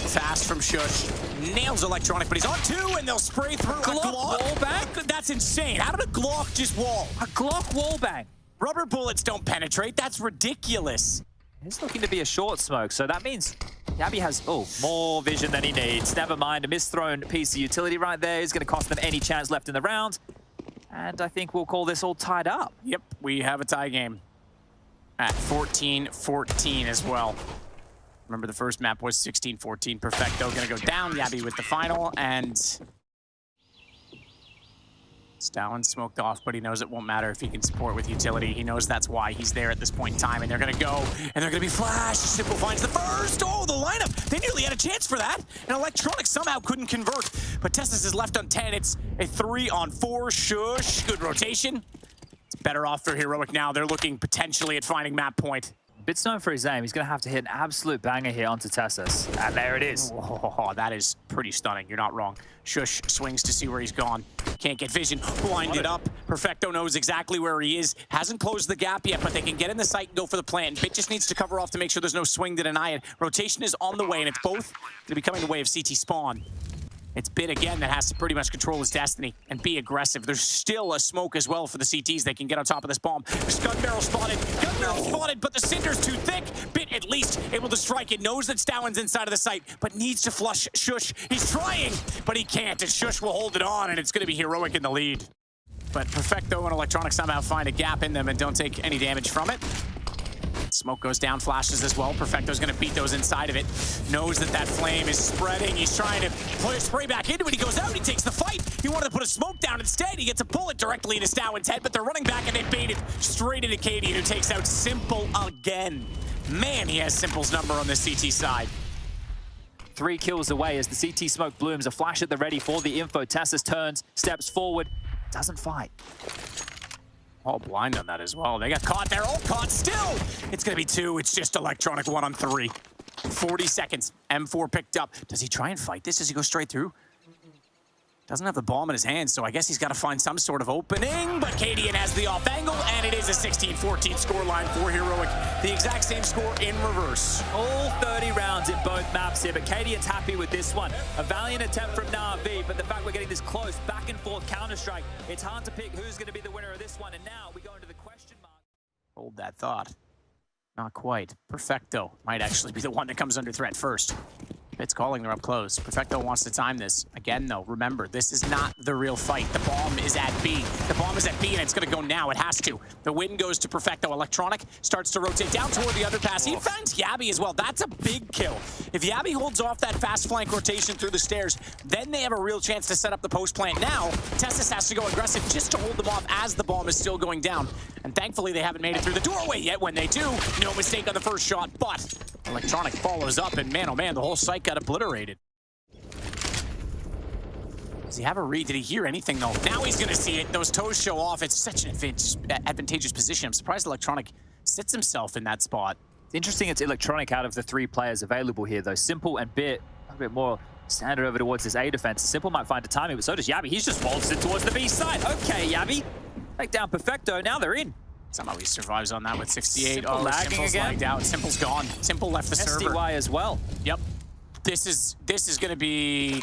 S1: Fast from Shush. Nails Electronic, but he's on 2, and they'll spray through.
S2: Glock wall bang?
S1: That's insane. How did a Glock just wall?
S2: A Glock wall bang.
S1: Rubber bullets don't penetrate. That's ridiculous.
S2: It's looking to be a short smoke, so that means Yabby has, more vision than he needs. Never mind, a misthrown piece of utility right there is going to cost them any chance left in the round. And I think we'll call this all tied up.
S1: Yep, we have a tie game at 14-14 as well. Remember, the first map was 16-14. Perfecto going to go down. Yabby with the final, and Stowen smoked off, but he knows it won't matter if he can support with utility. He knows that's why he's there at this point in time, and they're going to go, and they're going to be flashed. Simple finds the first. Oh, the lineup. They nearly had a chance for that, and Electronic somehow couldn't convert. But Testis is left on 10. It's a 3-on-4. Shush. Good rotation. It's better off for Heroic now. They're looking potentially at finding map point.
S2: Bit's known for his aim. He's going to have to hit an absolute banger here onto Tessis. And there it is.
S1: Oh, that is pretty stunning. You're not wrong. Shush swings to see where he's gone. Can't get vision. Blinded up. Perfecto knows exactly where he is. Hasn't closed the gap yet, but they can get in the site and go for the plant. Bit just needs to cover off to make sure there's no swing to deny it. Rotation is on the way, and it's both going to be coming the way of CT spawn. It's Bit again that has to pretty much control his destiny and be aggressive. There's still a smoke as well for the CTs. They can get on top of this bomb. There's gun barrel spotted. Gun barrel spotted, but the cinder's too thick. Bit at least able to strike it. Knows that Stowen's inside of the site, but needs to flush Shush. He's trying, but he can't. And Shush will hold it on, and it's going to be Heroic in the lead. But Perfecto and Electronic somehow find a gap in them and don't take any damage from it. Smoke goes down, flashes as well. Perfecto's going to beat those inside of it. Knows that that flame is spreading. He's trying to play a spray back into it. He goes out. He takes the fight. He wanted to put a smoke down instead. He gets a bullet directly into Stowen's head, but they're running back and they bait it straight into Cadian, who takes out Simple again. Man, he has Simple's number on the CT side.
S2: 3 kills away as the CT smoke blooms. A flash at the ready for the info. Tessis turns, steps forward, doesn't fight.
S1: All blind on that as well. They got caught there. All caught still. It's going to be 2. It's just Electronic 1-on-3. 40 seconds. M4 picked up. Does he try and fight this? Does he go straight through? Doesn't have the bomb in his hand, so I guess he's got to find some sort of opening. But Cadian has the off angle, and it is a 16-14 scoreline for Heroic. The exact same score in reverse.
S2: All 30 rounds in both maps here, but Cadian's happy with this one. A valiant attempt from NaVi, but the fact we're getting this close, back and forth Counter-Strike, it's hard to pick who's going to be the winner of this one. And now we go into the question mark.
S1: Hold that thought. Not quite. Perfecto might actually be the one that comes under threat first. It's calling, they're up close. Perfecto wants to time this. Again, though, remember, this is not the real fight. The bomb is at B. The bomb is at B, and it's going to go now. It has to. The win goes to Perfecto. Electronic starts to rotate down toward the underpass. He finds Yabby as well. That's a big kill. If Yabby holds off that fast flank rotation through the stairs, then they have a real chance to set up the post plant. Now, Tessus has to go aggressive just to hold them off as the bomb is still going down. And thankfully, they haven't made it through the doorway yet. When they do, no mistake on the first shot, but Electronic follows up, and man, oh man, the whole site got obliterated. Does he have a read? Did he hear anything, though? Now he's going to see it. Those toes show off. It's such an advantageous position. I'm surprised Electronic sits himself in that spot.
S2: It's interesting it's Electronic out of the 3 players available here, though. Simple and Bit a bit more standard over towards this A defense. Simple might find a timing, but so does Yabby. He's just waltzed it towards the B side. Okay, Yabby. Take down Perfecto. Now they're in.
S1: Somehow he survives on that with 68.
S2: Simple lagging
S1: Simple's
S2: again.
S1: lagged out. Simple's gone. Simple left the server.
S2: SDY as well.
S1: Yep. This is going to be...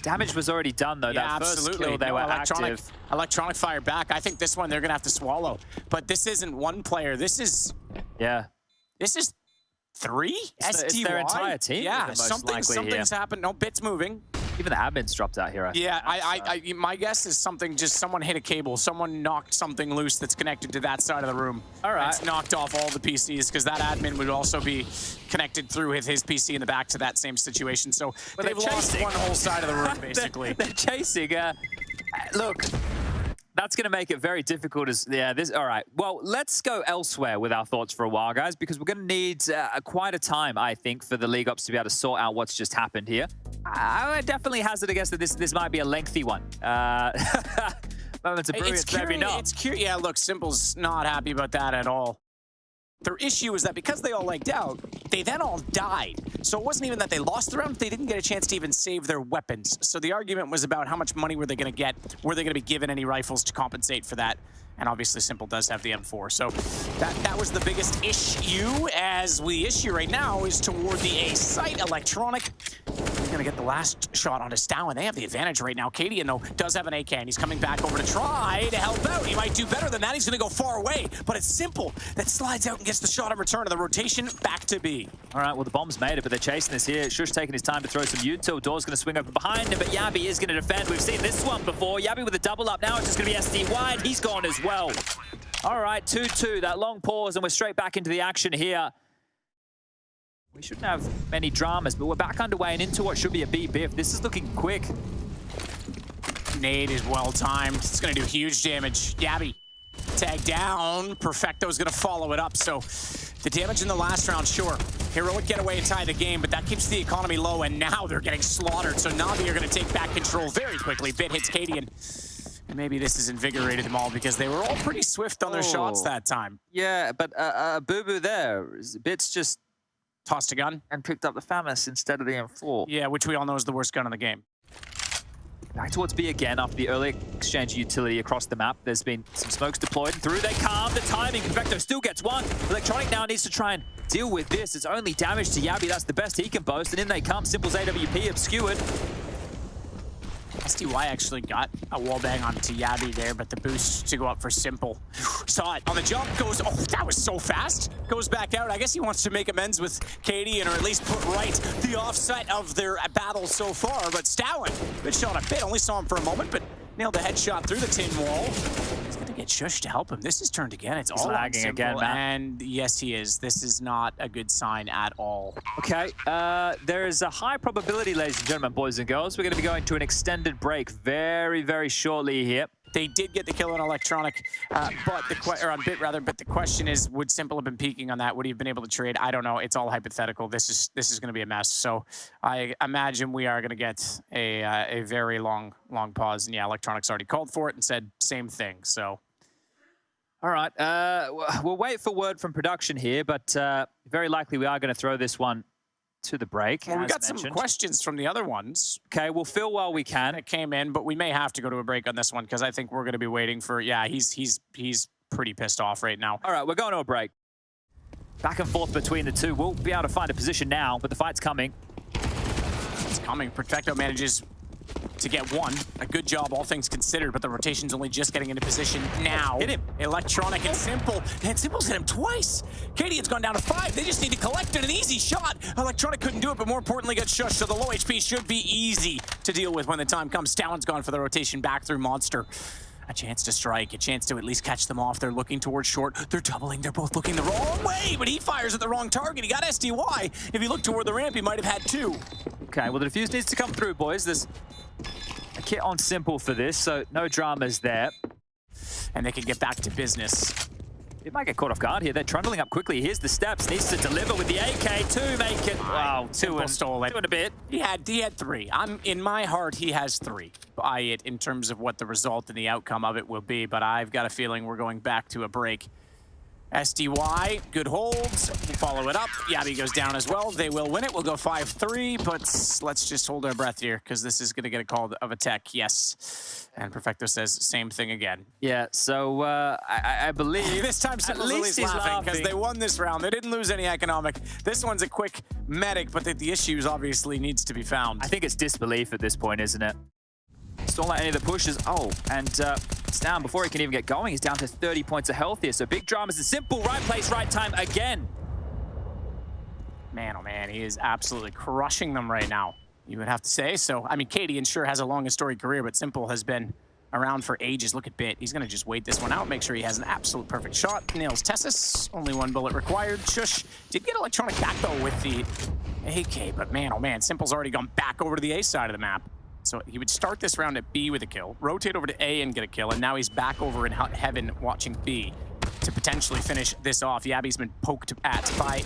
S2: Damage was already done, though.
S1: Yeah,
S2: that first
S1: absolutely.
S2: kill, they were active.
S1: Electronic fired back. I think this one they're going to have to swallow. But this isn't one player. This is...
S2: Yeah.
S1: This is 3?
S2: It's their entire team.
S1: Yeah, something's happened. No, Bit's moving.
S2: Even the admin's dropped out here.
S1: My guess is something, just someone hit a cable. Someone knocked something loose that's connected to that side of the room.
S2: All right.
S1: It's knocked off all the PCs, because that admin would also be connected through his PC in the back to that same situation. So they've lost one whole side of the room, basically.
S2: they're chasing. Look, that's going to make it very difficult. All right. Well, let's go elsewhere with our thoughts for a while, guys, because we're going to need quite a time, I think, for the League Ops to be able to sort out what's just happened here. I would definitely hazard a guess that this might be a lengthy one. Moments of brilliance, maybe not.
S1: Yeah, look, Simple's not happy about that at all. Their issue is that because they all legged out, they then all died. So it wasn't even that they lost the round, they didn't get a chance to even save their weapons. So the argument was about how much money were they going to get? Were they going to be given any rifles to compensate for that? And obviously Simple does have the M4. So that was the biggest issue. As we issue right now is toward the A site. Electronic is going to get the last shot onto Stow, and they have the advantage right now. Cadian, though, does have an AK, and he's coming back over to try to help out. He might do better than that. He's going to go far away, but it's Simple that slides out and gets the shot in return of the rotation back to B.
S2: All right, well, the bomb's made it, but they're chasing this here. Shush taking his time to throw some util. Door's going to swing open behind him, but Yabby is going to defend. We've seen this one before. Yabby with a double up. Now it's just going to be SD wide. He's gone as well. All right, 2-2. That long pause, and we're straight back into the action here. We shouldn't have many dramas, but we're back underway and into what should be a B biff. This is looking quick.
S1: Nade is well timed. It's going to do huge damage. Yabby tag down. Perfecto's going to follow it up. So the damage in the last round, sure. Heroic get away and tie the game, but that keeps the economy low, and now they're getting slaughtered. So NaVi are going to take back control very quickly. Bit hits Cadian. And maybe this has invigorated them all because they were all pretty swift on their shots that time.
S2: Yeah, but Boo-Boo there. Bit's just
S1: tossed a gun
S2: and picked up the FAMAS instead of the M4.
S1: Yeah, which we all know is the worst gun in the game.
S2: Back towards B again after the early exchange of utility across the map. There's been some smokes deployed. Through they come. The timing. Perfecto still gets one. Electronic now needs to try and deal with this. It's only damage to Yabby. That's the best he can boast. And in they come. Simple's AWP obscured.
S1: SDY actually got a wallbang onto Yabby there, but the boost to go up for Simple. Saw it on the jump, goes, oh, that was so fast. Goes back out. I guess he wants to make amends with Cadian, or at least put right the offset of their battle so far. But Stowen, good shot a bit, only saw him for a moment, but nailed the headshot through the tin wall. He's going to get Shush to help him. This is turned again. It's all lagging again, Matt. And yes, he is. This is not a good sign at all.
S2: Okay, there is a high probability, ladies and gentlemen, boys and girls. We're going to be going to an extended break very, very shortly here.
S1: They did get the kill on Electronic, or on Bit rather. But the question is, would Simple have been peeking on that? Would he have been able to trade? I don't know. It's all hypothetical. This is going to be a mess. So I imagine we are going to get a very long pause. And yeah, Electronic's already called for it and said same thing. So.
S2: All right, we'll wait for word from production here, but very likely we are going to throw this one to the break.
S1: Well, we
S2: as
S1: got some
S2: mentioned.
S1: questions from the other ones
S2: Okay, we'll fill while we can.
S1: that came in, but we may have to go to a break on this one because I think we're going to be waiting for. Yeah, he's pretty pissed off right now.
S2: All right, we're going to a break. Back and forth between the two. We'll be able to find a position now, but the fight's coming.
S1: It's coming. Perfecto manages to get one. A good job, all things considered, but the rotation's only just getting into position now.
S2: Hit him.
S1: Electronic and Simple. And Simple's hit him twice. Cadian's gone down to 5. They just need to collect it. An easy shot. Electronic couldn't do it, but more importantly got shushed, so the low HP should be easy to deal with when the time comes. Talon's gone for the rotation back through Monster. A chance to strike, a chance to at least catch them off. They're looking towards short. They're doubling. They're both looking the wrong way, but he fires at the wrong target. He got SDY. If he looked toward the ramp, he might have had 2.
S2: Okay, well, the defuse needs to come through, boys. There's a kit on Simple for this, so no dramas there.
S1: And they can get back to business.
S2: It might get caught off guard here. They're trundling up quickly. Here's the steps. Needs to deliver with the AK to make it. Wow, two and a bit.
S1: He had 3. In my heart, he has 3. By it in terms of what the result and the outcome of it will be, but I've got a feeling we're going back to a break. SDY, good holds. We'll follow it up. Yabi goes down as well. They will win it. We'll go 5-3, but let's just hold our breath here because this is going to get a call of a tech. Yes. And Perfecto says same thing again.
S2: Yeah, so I believe...
S1: This time Simple's at least laughing because they won this round. They didn't lose any economic. This one's a quick medic, but the issues obviously needs to be found.
S2: I think it's disbelief at this point, isn't it? Stall out any of the pushes. Oh, and it's down before he can even get going. He's down to 30 points of health here. So big dramas and Simple. Right place, right time again.
S1: Man, oh man, he is absolutely crushing them right now. You would have to say so. I mean, Cadian sure has a long and storied career, but Simple has been around for ages. Look at Bit. He's going to just wait this one out, make sure he has an absolute perfect shot. Nails Tessus. Only 1 bullet required. Shush. Did get electronic back, though, with the AK, but man, oh man, Simple's already gone back over to the A side of the map. So he would start this round at B with a kill, rotate over to A and get a kill, and now he's back over in heaven watching B to potentially finish this off. Yabi's been poked at by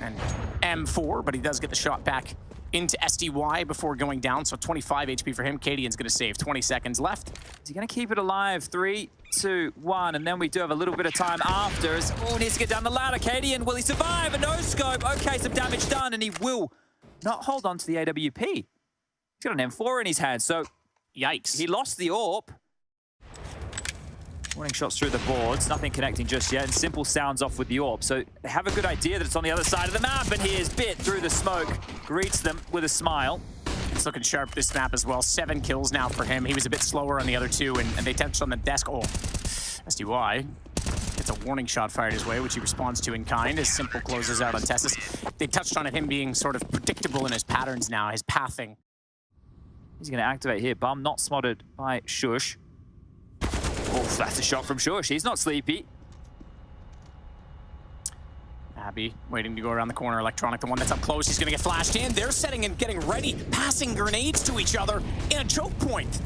S1: an M4, but he does get the shot back into SDY before going down, so 25 HP for him. Cadian's going to save. 20 seconds left.
S2: Is he going to keep it alive? 3, 2, 1, and then we do have a little bit of time after. Oh, needs to get down the ladder. Cadian, will he survive? A no-scope. Okay, some damage done, and he will not hold on to the AWP. He's got an M4 in his hand, so
S1: yikes.
S2: He lost the AWP. Warning shots through the boards, nothing connecting just yet, and Simple sounds off with the AWP. So they have a good idea that it's on the other side of the map, and here's Bit through the smoke, greets them with a smile.
S1: It's looking sharp this map as well. 7 kills now for him. He was a bit slower on the other 2, and they touched on the desk. Oh, SDY gets a warning shot fired his way, which he responds to in kind as Simple closes out on Tessus. They touched on him being sort of predictable in his patterns now, his pathing.
S2: He's going to activate here. Bum not spotted by Shush. Oh, that's a shot from Shush. He's not sleepy.
S1: Abby waiting to go around the corner. Electronic, the one that's up close. He's going to get flashed in. They're setting and getting ready, passing grenades to each other in a choke point.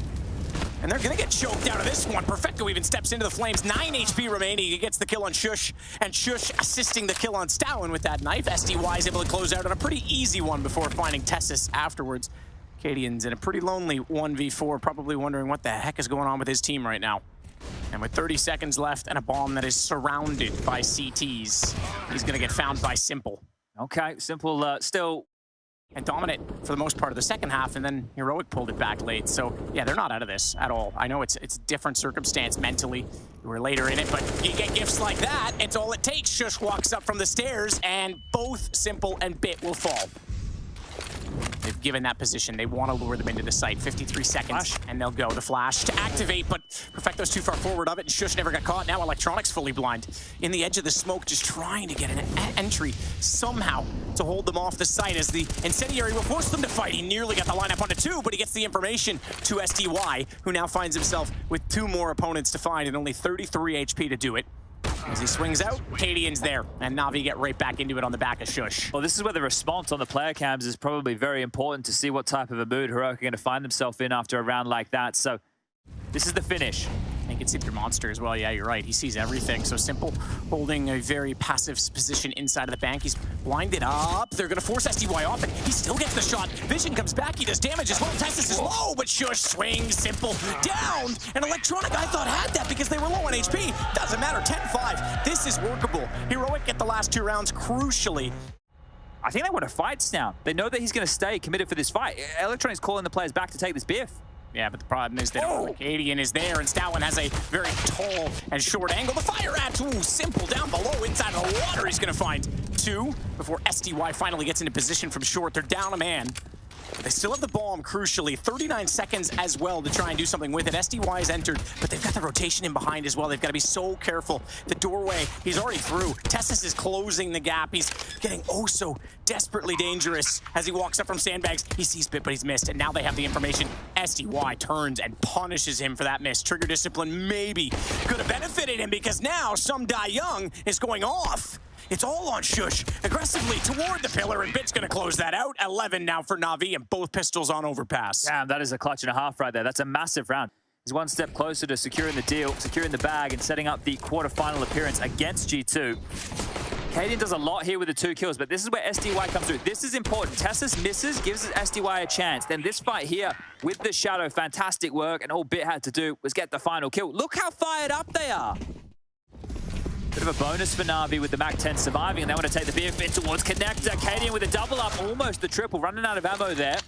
S1: And they're going to get choked out of this one. Perfecto even steps into the flames. 9 HP remaining. He gets the kill on Shush, and Shush assisting the kill on Stalin with that knife. SDY is able to close out on a pretty easy one before finding Tessus afterwards. Cadian's in a pretty lonely 1v4, probably wondering what the heck is going on with his team right now. And with 30 seconds left and a bomb that is surrounded by CTs, he's going to get found by Simple.
S2: Okay, Simple still...
S1: And dominant for the most part of the second half, and then Heroic pulled it back late. So, yeah, they're not out of this at all. I know it's a different circumstance mentally. We're later in it, but you get gifts like that, it's all it takes. Shush walks up from the stairs, and both Simple and Bit will fall. They've given that position. They want to lure them into the site. 53 seconds, and they'll go. The flash to activate, but Perfecto's too far forward of it, and Shush never got caught. Now Electronic's fully blind. In the edge of the smoke, just trying to get an entry somehow to hold them off the site as the Incendiary will force them to fight. He nearly got the lineup onto 2, but he gets the information to SDY, who now finds himself with 2 more opponents to find and only 33 HP to do it. As he swings out, Cadian's there, and NaVi get right back into it on the back of Shush.
S2: Well, this is where the response on the player cams is probably very important to see what type of a mood Heroic are going to find themselves in after a round like that. So this is the finish.
S1: You can see through Monster as well. Yeah, you're right. He sees everything. So Simple holding a very passive position inside of the bank. He's blinded up. They're going to force SDY off, and he still gets the shot. Vision comes back. He does damage as well. Tessus is low, but Shush swings Simple down. And Electronic, I thought, had that because they were low on HP. Doesn't matter. 10-5. This is workable. Heroic get the last 2 rounds crucially.
S2: I think they want to fight now. They know that he's going to stay committed for this fight. Electronic's calling the players back to take this biff.
S1: Yeah, but the problem is that Arcadian is there, and Stoutland has a very tall and short angle. The fire at, simple down below, inside of the water. He's going to find 2 before SDY finally gets into position from short. They're down a man. But they still have the bomb, crucially. 39 seconds as well to try and do something with it. SDY has entered, but they've got the rotation in behind as well. They've got to be so careful. The doorway, he's already through. Tessus is closing the gap. He's getting oh so desperately dangerous as he walks up from sandbags. He sees Bit, but he's missed, and now they have the information. SDY turns and punishes him for that miss. Trigger discipline maybe could have benefited him because now Some Die Young is going off. It's all on Shush, aggressively toward the pillar, and Bit's gonna close that out. 11 now for NaVi, and both pistols on overpass.
S2: Damn, that is a clutch and a half right there. That's a massive round. He's one step closer to securing the deal, securing the bag, and setting up the quarterfinal appearance against G2. Cadian does a lot here with the 2 kills, but this is where SDY comes through. This is important. Tessus misses, gives SDY a chance. Then this fight here with the Shadow, fantastic work, and all Bit had to do was get the final kill. Look how fired up they are. Bit of a bonus for NaVi with the MAC-10 surviving, and they want to take the BFB towards Connector. Cadian with a double up, almost the triple, running out of ammo there.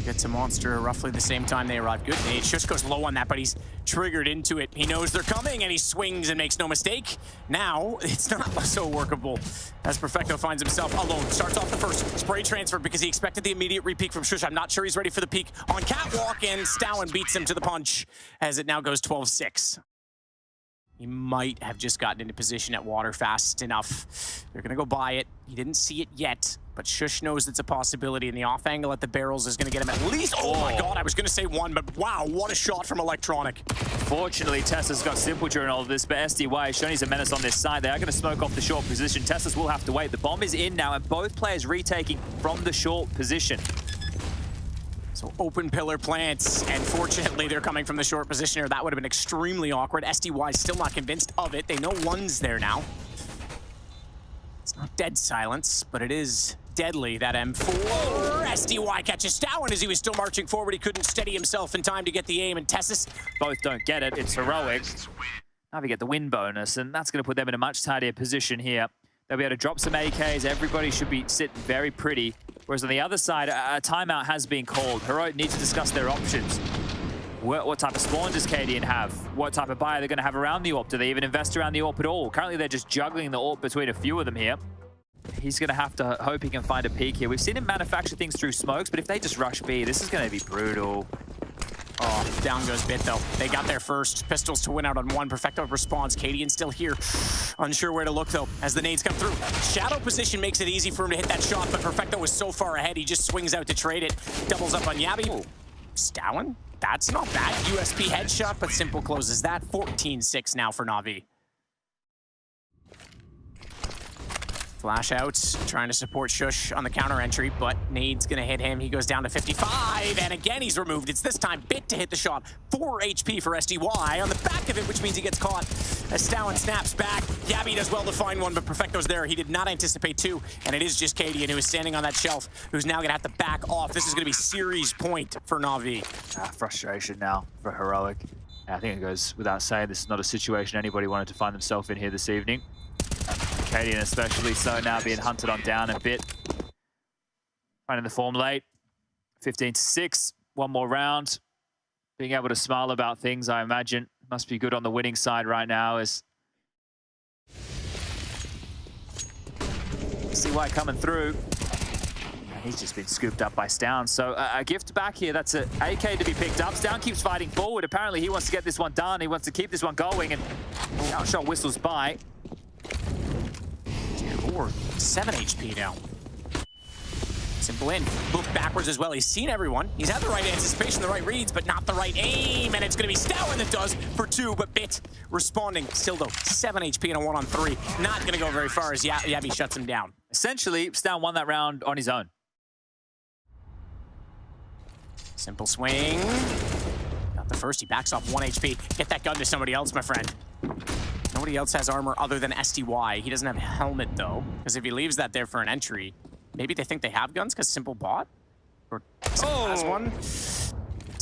S1: Gets a monster roughly the same time they arrive. Good nade. Shush goes low on that, but he's triggered into it. He knows they're coming, and he swings and makes no mistake. Now, it's not so workable as Perfecto finds himself alone. Starts off the first spray transfer because he expected the immediate re-peek from Shush. I'm not sure he's ready for the peek on Catwalk, and Stoutland beats him to the punch as it now goes 12-6. He might have just gotten into position at water fast enough. They're going to go by it. He didn't see it yet, but Shush knows it's a possibility, and the off angle at the barrels is going to get him at least. Oh my God, I was going to say 1, but wow, what a shot from Electronic.
S2: Fortunately, Tessus got simple during all of this, but SDY has shown he's a menace on this side. They are going to smoke off the short position. Tessus will have to wait. The bomb is in now, and both players retaking from the short position.
S1: So open pillar plants, and fortunately they're coming from the short position here. That would have been extremely awkward. SDY is still not convinced of it. They know 1's there now. It's not dead silence, but it is deadly, that M4. SDY catches Stoutland as he was still marching forward. He couldn't steady himself in time to get the aim, and Tessus
S2: both don't get it. It's heroic. Now we get the win bonus, and that's going to put them in a much tidier position here. They'll be able to drop some AKs. Everybody should be sitting very pretty. Whereas on the other side, a timeout has been called. Heroic need to discuss their options. What type of spawn does Cadian have? What type of buy are they going to have around the AWP? Do they even invest around the AWP at all? Currently, they're just juggling the AWP between a few of them here. He's going to have to hope he can find a peek here. We've seen him manufacture things through smokes, but if they just rush B, this is going to be brutal.
S1: Oh, down goes Bit, though. They got there first. Pistols to win out on 1. Perfecto responds. Cadian still here. Unsure where to look, though, as the nades come through. Shadow position makes it easy for him to hit that shot, but Perfecto was so far ahead, he just swings out to trade it. Doubles up on Yabi. Stoutland? That's not bad. USP headshot, but Simple closes that. 14-6 now for NaVi. Flash out, trying to support Shush on the counter entry, but nade's gonna hit him. He goes down to 55, and again he's removed. It's this time Bit to hit the shot. 4 HP for SDY on the back of it, which means he gets caught as Stoutland snaps back. Yabi does well to find 1, but Perfecto's there. He did not anticipate 2, and it is just Cadian who is standing on that shelf, who's now gonna have to back off. This is gonna be series point for NaVi.
S2: Frustration now for Heroic. I think it goes without saying, this is not a situation anybody wanted to find themselves in here this evening. Cadian especially so now being hunted on down a bit. Finding the form late. 15-6. 1 more round. Being able to smile about things, I imagine, must be good on the winning side right now as CY coming through. And he's just been scooped up by Stown. So a gift back here. That's an AK to be picked up. Stown keeps fighting forward. Apparently he wants to get this one done. He wants to keep this one going, and outshot whistles by.
S1: 7 HP now. Simple in. Look backwards as well. He's seen everyone. He's had the right anticipation, the right reads, but not the right aim. And it's going to be Stoutland that does for 2, but Bit responding. Still, though, 7 HP and a 1-on-3. Not going to go very far as Yabi shuts him down.
S2: Essentially, Stown won that round on his own.
S1: Simple swing. Got the first. He backs off 1 HP. Get that gun to somebody else, my friend. Nobody else has armor other than SDY. He doesn't have a helmet, though, because if he leaves that there for an entry, maybe they think they have guns because Simple bought? Or Simple has one? It's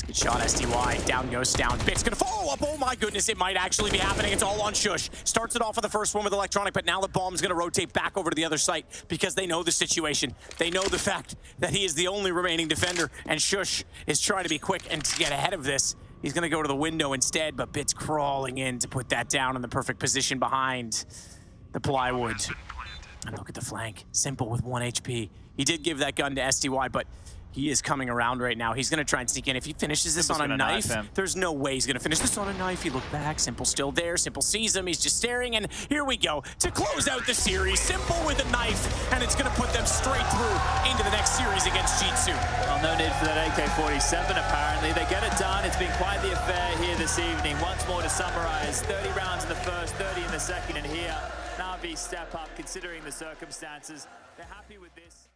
S1: Good shot, SDY. Down goes down. Bit's gonna follow up. Oh my goodness, it might actually be happening. It's all on Shush. Starts it off with the first one with Electronic, but now the bomb's gonna rotate back over to the other site because they know the situation. They know the fact that he is the only remaining defender, and Shush is trying to be quick and to get ahead of this. He's gonna go to the window instead, but Bit's crawling in to put that down in the perfect position behind the plywood. And look at the flank. Simple with 1 HP. He did give that gun to SDY, but he is coming around right now. He's going to try and sneak in. If he finishes this on a knife, there's no way he's going to finish this on a knife. He looked back. Simple still there. Simple sees him. He's just staring. And here we go to close out the series. Simple with a knife. And it's going to put them straight through into the next series against Jitsu.
S2: Well, no need for that AK-47, apparently. They get it done. It's been quite the affair here this evening. Once more to summarize, 30 rounds in the first, 30 in the second. And here, NaVi step up considering the circumstances. They're happy with this.